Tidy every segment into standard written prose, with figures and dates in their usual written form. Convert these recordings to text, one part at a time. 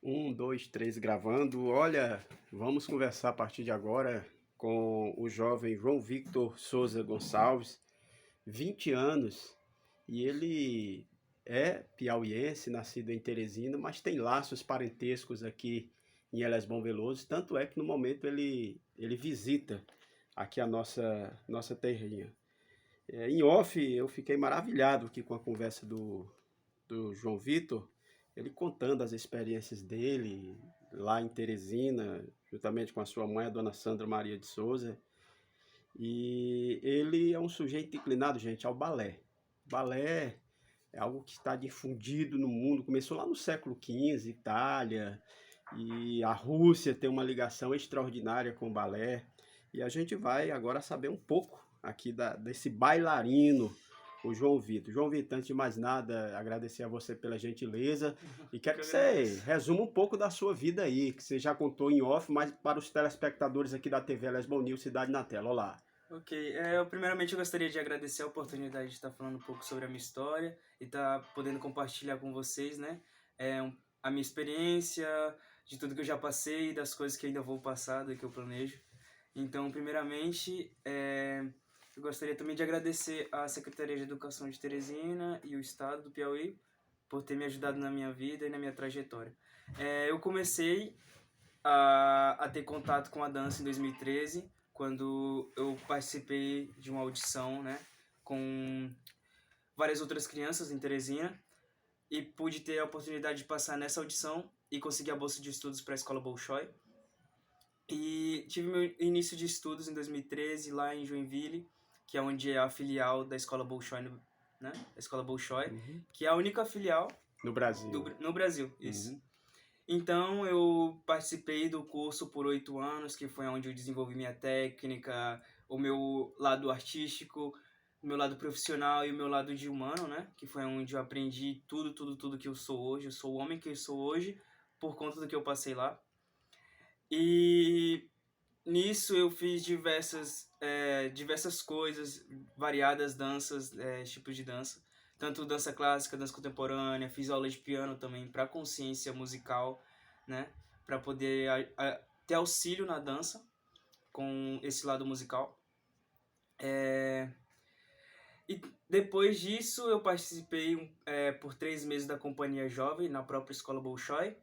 Um, dois, três, gravando. Olha, vamos conversar a partir de agora com o jovem João Victor Souza Gonçalves, 20 anos, e ele é piauiense, nascido em Teresina, mas tem laços parentescos aqui em Elas Bom Veloso, tanto é que no momento ele visita aqui a nossa terrinha. Em off, eu fiquei maravilhado aqui com a conversa do João Vitor, ele contando as experiências dele lá em Teresina, juntamente com a sua mãe, a dona Sandra Maria de Souza. E ele é um sujeito inclinado, gente, ao balé. Balé é algo que está difundido no mundo, começou lá no século XV, Itália, e a Rússia tem uma ligação extraordinária com o balé. E a gente vai agora saber um pouco aqui desse bailarino, o João Vitor. João Vitor, antes de mais nada, agradecer a você pela gentileza e quero Que eu que você agradeço. resuma um pouco da sua vida aí, que você já contou em off, mas para os telespectadores aqui da TV Lesbon News, Cidade na Tela. Olá. Ok, primeiramente eu gostaria de agradecer a oportunidade de estar falando um pouco sobre a minha história e estar podendo compartilhar com vocês, né, a minha experiência, de tudo que eu já passei, das coisas que ainda vou passar, do que eu planejo. Então, primeiramente, eu gostaria também de agradecer à Secretaria de Educação de Teresina e o Estado do Piauí por ter me ajudado na minha vida e na minha trajetória. Eu comecei a ter contato com a dança em 2013, quando eu participei de uma audição, né, com várias outras crianças em Teresina e pude ter a oportunidade de passar nessa audição e conseguir a bolsa de estudos para a Escola Bolshoi. E tive meu início de estudos em 2013 lá em Joinville, que é onde é a filial da Escola Bolshoi, né? A Escola Bolshoi, Uhum. que é a única filial No Brasil. no Brasil, isso. Uhum. Então, eu participei do curso por 8 anos, que foi onde eu desenvolvi minha técnica, o meu lado artístico, o meu lado profissional e o meu lado de humano, né? Que foi onde eu aprendi tudo que eu sou hoje. Eu sou o homem que eu sou hoje por conta do que eu passei lá. E nisso eu fiz diversas coisas, variadas danças, tipos de dança. Tanto dança clássica, dança contemporânea, fiz aula de piano também para consciência musical, né? Para poder ter auxílio na dança com esse lado musical. E depois disso eu participei por 3 meses da Companhia Jovem na própria Escola Bolshoi,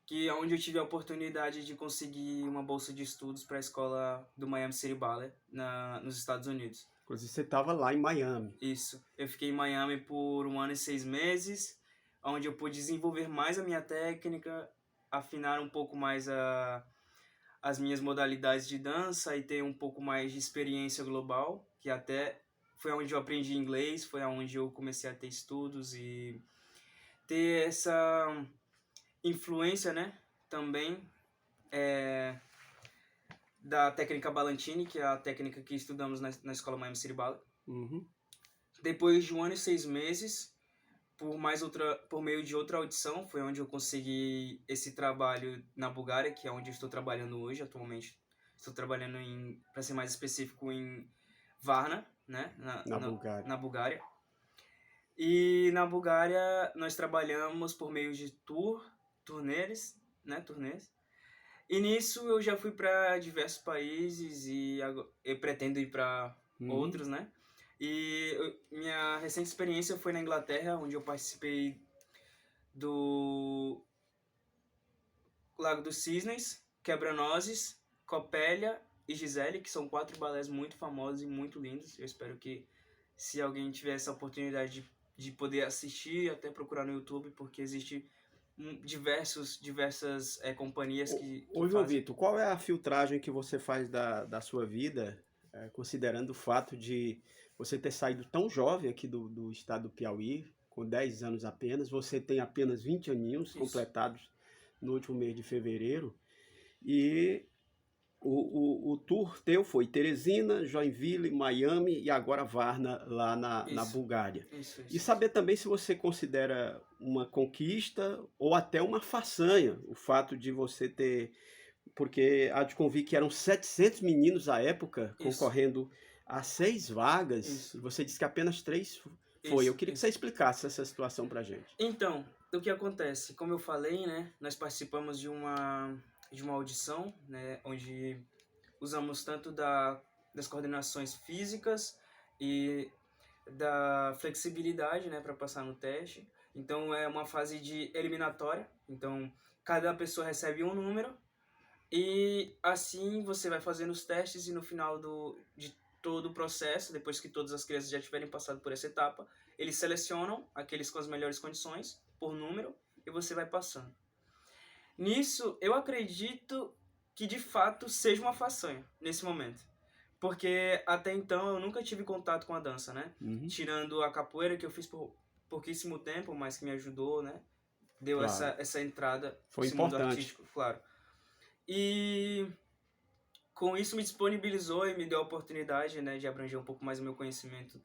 que é onde eu tive a oportunidade de conseguir uma bolsa de estudos para a escola do Miami City Ballet nos Estados Unidos. Inclusive, você estava lá em Miami. Isso. Eu fiquei em Miami por 1 ano e 6 meses, onde eu pude desenvolver mais a minha técnica, afinar um pouco mais as minhas modalidades de dança e ter um pouco mais de experiência global, que até foi onde eu aprendi inglês, foi onde eu comecei a ter estudos e ter essa influência, né, também da técnica Ballantini, que é a técnica que estudamos na escola Miami City Ballet. Uhum. Depois de 1 ano e 6 meses, por meio de outra audição, foi onde eu consegui esse trabalho na Bulgária, que é onde eu estou trabalhando hoje, atualmente. Estou trabalhando para ser mais específico, em Varna, né, Na Bulgária. na Bulgária. E na Bulgária nós trabalhamos por meio de turnês, né, turnês. E nisso eu já fui para diversos países e eu pretendo ir para Uhum. outros, né? E minha recente experiência foi na Inglaterra, onde eu participei do Lago dos Cisnes, Quebra-Nozes, Copélia e Gisele, que são 4 balés muito famosos e muito lindos. Eu espero que, se alguém tiver essa oportunidade de poder assistir, até procurar no YouTube, porque existe diversas companhias que Ô João fazem. Vitor, qual é a filtragem que você faz da sua vida, considerando o fato de você ter saído tão jovem aqui do estado do Piauí, com 10 anos apenas, você tem apenas 20 aninhos Isso. completados no último mês de fevereiro, e o tour teu foi Teresina, Joinville, Miami e agora Varna, lá na Isso, Bulgária. E isso. saber também se você considera uma conquista ou até uma façanha o fato de você ter, porque há de convir que eram 700 meninos à época Isso, concorrendo a 6 vagas, isso, e você disse que apenas 3 foi. Eu isso, queria que você isso. explicasse essa situação pra gente. Então, o que acontece? Como eu falei, né, nós participamos de uma audição, né, onde usamos tanto das coordenações físicas e da flexibilidade, né, para passar no teste. Então é uma fase de eliminatória. Então cada pessoa recebe um número e assim você vai fazendo os testes e no final de todo o processo, depois que todas as crianças já tiverem passado por essa etapa, eles selecionam aqueles com as melhores condições por número e você vai passando. Nisso, eu acredito que de fato seja uma façanha nesse momento. Porque até então eu nunca tive contato com a dança, né? Uhum. Tirando a capoeira que eu fiz por pouquíssimo tempo, mas que me ajudou, né? Deu Claro. essa entrada Foi nesse mundo importante. artístico, claro. E com isso me disponibilizou e me deu a oportunidade, né, de abranger um pouco mais o meu conhecimento.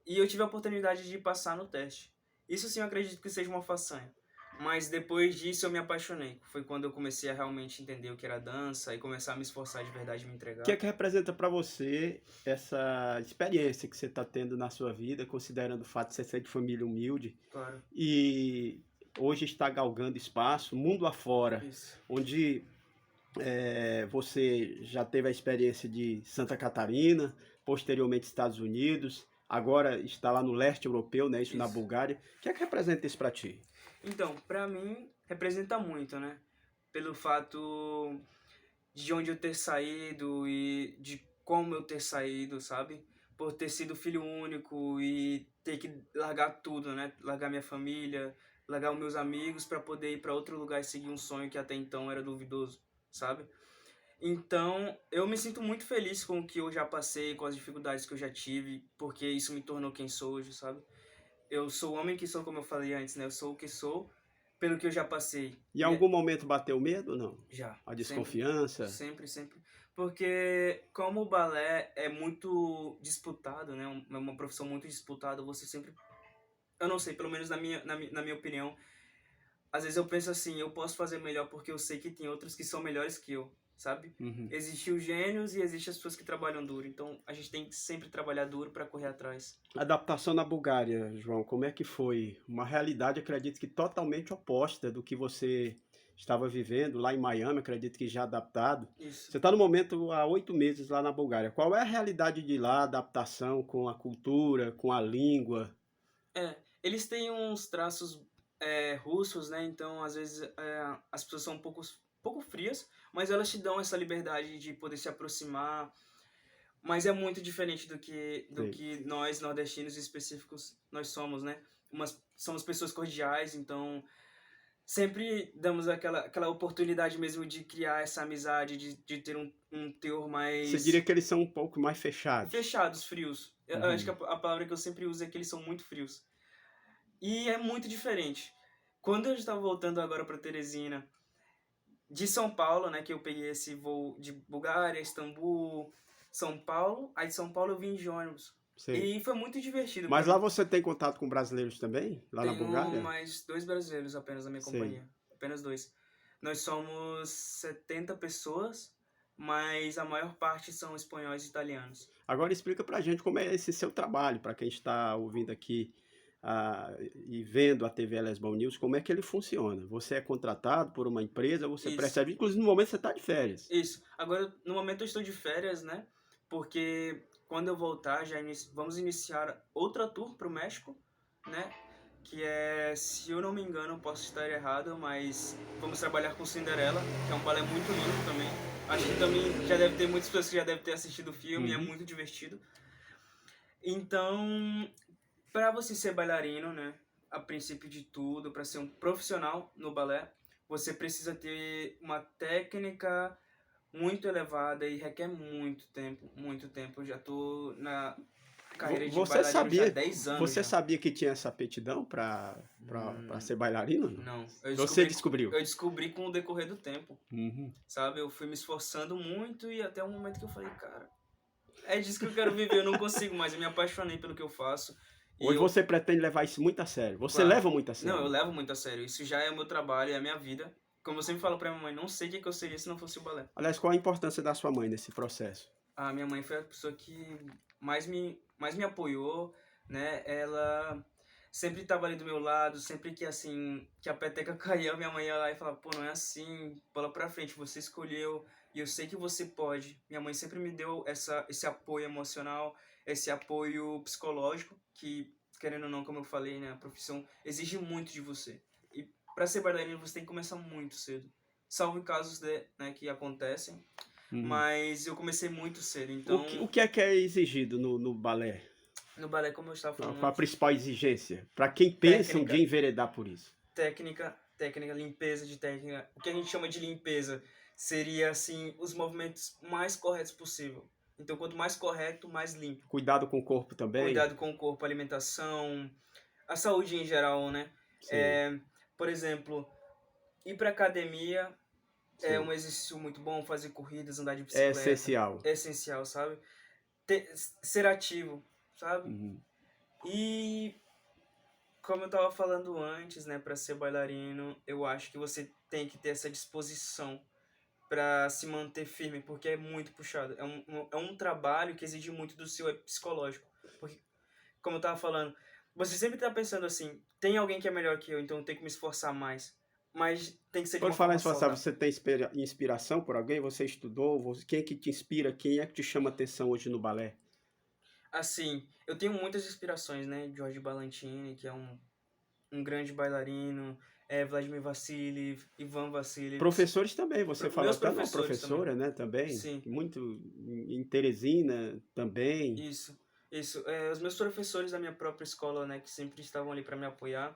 E eu tive a oportunidade de passar no teste. Isso sim eu acredito que seja uma façanha. Mas depois disso eu me apaixonei. Foi quando eu comecei a realmente entender o que era dança e começar a me esforçar de verdade e me O entregar. que é que representa para você essa experiência que você está tendo na sua vida, considerando o fato de você ser de família humilde Claro. e hoje está galgando espaço, mundo afora, Isso. onde você já teve a experiência de Santa Catarina, posteriormente Estados Unidos, agora está lá no leste europeu, né, isso na Isso. Bulgária. O que é que representa isso para ti? Então, pra mim, representa muito, né? Pelo fato de onde eu ter saído e de como eu ter saído, sabe? Por ter sido filho único e ter que largar tudo, né? Largar minha família, largar os meus amigos pra poder ir pra outro lugar e seguir um sonho que até então era duvidoso, sabe? Então, eu me sinto muito feliz com o que eu já passei, com as dificuldades que eu já tive, porque isso me tornou quem sou hoje, sabe? Eu sou o homem que sou, como eu falei antes, né? Eu sou o que sou pelo que eu já passei. Em algum momento bateu medo ou não? Já, A sempre, desconfiança? sempre, sempre. Porque como o balé é muito disputado, né? É uma profissão muito disputada, você sempre... Eu não sei, pelo menos na minha opinião, às vezes eu penso assim, eu posso fazer melhor porque eu sei que tem outros que são melhores que eu, sabe? Uhum. Existem os gênios e existem as pessoas que trabalham duro. Então a gente tem que sempre trabalhar duro para correr atrás. Adaptação na Bulgária, João, como é que foi? Uma realidade, acredito que totalmente oposta do que você estava vivendo lá em Miami, acredito que já adaptado. Isso. Você está no momento há 8 meses lá na Bulgária. Qual é a realidade de lá, a adaptação com a cultura, com a língua? Eles têm uns traços russos, né? Então, às vezes, as pessoas são pouco frias, mas elas te dão essa liberdade de poder se aproximar. Mas é muito diferente do Sim. que nós, nordestinos específicos, nós somos, né? Somos pessoas cordiais, então sempre damos aquela oportunidade mesmo de criar essa amizade, de ter um teor mais... Você diria que eles são um pouco mais fechados? Fechados, frios. Eu Uhum. acho que a palavra que eu sempre uso é que eles são muito frios. E é muito diferente. Quando eu estava voltando agora para Teresina, de São Paulo, né, que eu peguei esse voo de Bulgária, Istambul, São Paulo, aí de São Paulo eu vim de ônibus. Sim. E foi muito divertido. Mas pra lá mim. você tem contato com brasileiros também? Lá na Tenho Bulgária? mais 2 brasileiros apenas na minha Sim. companhia. Apenas 2. Nós somos 70 pessoas, mas a maior parte são espanhóis e italianos. Agora explica pra gente como é esse seu trabalho, para quem está ouvindo aqui e vendo a TV Lesbão News, como é que ele funciona? Você é contratado por uma empresa, você Isso. percebe, inclusive no momento você está de férias. Isso. Agora, no momento eu estou de férias, né? Porque quando eu voltar, vamos iniciar outra tour pro México, né? Que é, se eu não me engano, posso estar errado, mas vamos trabalhar com Cinderela, que é um balé muito lindo também. Acho que também já deve ter muitas pessoas que já devem ter assistido o filme, é muito divertido. Então, para você ser bailarino, né, a princípio de tudo, para ser um profissional no balé, você precisa ter uma técnica muito elevada e requer muito tempo, muito tempo. Eu já tô na carreira de bailarino já há 10 anos. Você sabia que tinha essa aptidão para ser bailarino? Não. Você descobriu? Eu descobri com o decorrer do tempo, Uhum. sabe? Eu fui me esforçando muito e até o momento que eu falei, cara, é disso que eu quero viver, eu não consigo mais, eu me apaixonei pelo que eu faço. Hoje você pretende levar isso muito a sério. Você leva muito a sério? Não, eu levo muito a sério. Isso já é o meu trabalho, é a minha vida. Como eu sempre falo pra minha mãe, não sei o que eu seria se não fosse o balé. Aliás, qual a importância da sua mãe nesse processo? A minha mãe foi a pessoa que mais me apoiou, né? Ela sempre estava ali do meu lado, sempre que assim, que a peteca caía, minha mãe ia lá e falava, pô, não é assim, bola pra frente, você escolheu e eu sei que você pode. Minha mãe sempre me deu esse apoio emocional, esse apoio psicológico, que, querendo ou não, como eu falei, né, a profissão exige muito de você. E para ser bailarino você tem que começar muito cedo. Salvo em casos né, que acontecem, Uhum. mas eu comecei muito cedo, O então que é exigido no balé? no balé, como eu estava falando Qual a antes, principal exigência? Para quem pensa um dia técnica, enveredar por isso. técnica, limpeza de técnica. O que a gente chama de limpeza seria, assim, os movimentos mais corretos possível. Então, quanto mais correto, mais limpo. Cuidado com o corpo também? Cuidado com o corpo, alimentação, a saúde em geral, né? Sim, É, por exemplo, ir para academia é sim. um exercício muito bom, fazer corridas, andar de É bicicleta, essencial. é essencial, sabe? Ser ativo, sabe? Uhum. E como eu tava falando antes, né, para ser bailarino, eu acho que você tem que ter essa disposição para se manter firme, porque é muito puxado. É um trabalho que exige muito do seu psicológico. Porque, como eu tava falando, você sempre tá pensando assim, tem alguém que é melhor que eu, então eu tenho que me esforçar mais. Mas tem que ser de Por uma falar em forma esforçar, saudável. você tem inspiração por alguém? Você estudou? Quem é que te inspira? Quem é que te chama atenção hoje no balé? Assim, eu tenho muitas inspirações, né? Jorge Balantini, que é um grande bailarino, Vladimir Vassiliev, Ivan Vassiliev, Professores também, você falou meus até uma professores também. professora, né, também, Sim. muito em Teresina também. Isso, isso. Os meus professores da minha própria escola, né, que sempre estavam ali para me apoiar,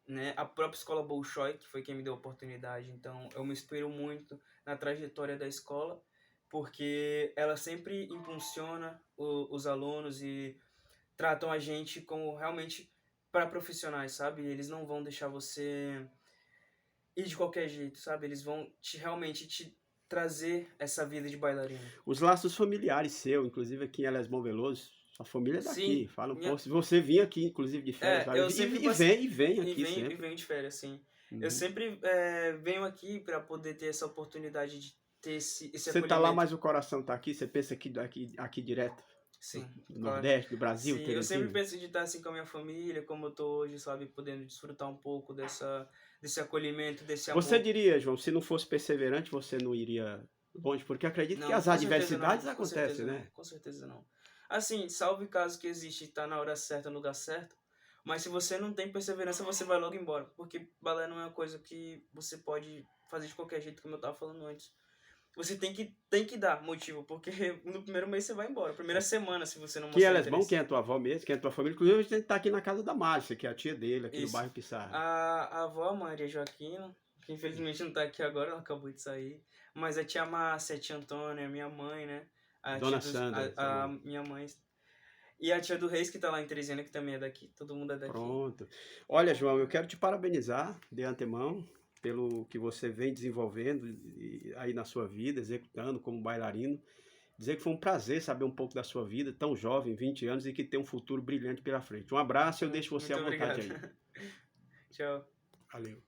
né, a própria escola Bolshoi, que foi quem me deu a oportunidade. Então, eu me inspiro muito na trajetória da escola, porque ela sempre impulsiona os alunos e tratam a gente como realmente para profissionais, sabe? Eles não vão deixar você ir de qualquer jeito, sabe? Eles vão realmente te trazer essa vida de bailarino. Os laços familiares seu, inclusive aqui em Elesbom Veloso, sua família é daqui. Sim, Fala um pouco. minha, Se você vir aqui, inclusive, de férias, eu sempre e vem e aqui venho, sempre. venho de férias, sim. Eu Uhum. sempre venho aqui para poder ter essa oportunidade de ter esse Você tá lá, acolhimento. mas o coração tá aqui, você pensa aqui direto, Sim, do claro. Nordeste, do Brasil, Sim, eu sempre Teresina. penso de estar assim com a minha família, como eu tô hoje, sabe, podendo desfrutar um pouco desse acolhimento, desse Você amor. diria, João, se não fosse perseverante, você não iria longe? Porque acredito que Não, as com certeza não, adversidades com acontecem, certeza não, né? com certeza não. Assim, salve caso que existe e tá na hora certa, no lugar certo, mas se você não tem perseverança, você vai logo embora, porque balé não é uma coisa que você pode fazer de qualquer jeito, como eu tava falando antes. Você tem que dar motivo, porque no primeiro mês você vai embora, primeira semana, se você não Que mostrar ela é bom, interesse. quem é tua avó mesmo, quem é tua família. Inclusive, a gente tá aqui na casa da Márcia, que é a tia dele, aqui no Isso. bairro Pissarra. A avó Maria Joaquina, que infelizmente não tá aqui agora, ela acabou de sair, mas a tia Márcia, a tia Antônia, a minha mãe, né? Dona Sandra, sua A mãe. minha mãe. E a tia do Reis, que tá lá em Teresina, que também é daqui. Todo mundo é daqui. Pronto. Olha, João, eu quero te parabenizar de antemão pelo que você vem desenvolvendo aí na sua vida, executando como bailarino. Dizer que foi um prazer saber um pouco da sua vida, tão jovem, 20 anos, e que tem um futuro brilhante pela frente. Um abraço, eu deixo você à Muito vontade obrigado. aí. Tchau. Valeu.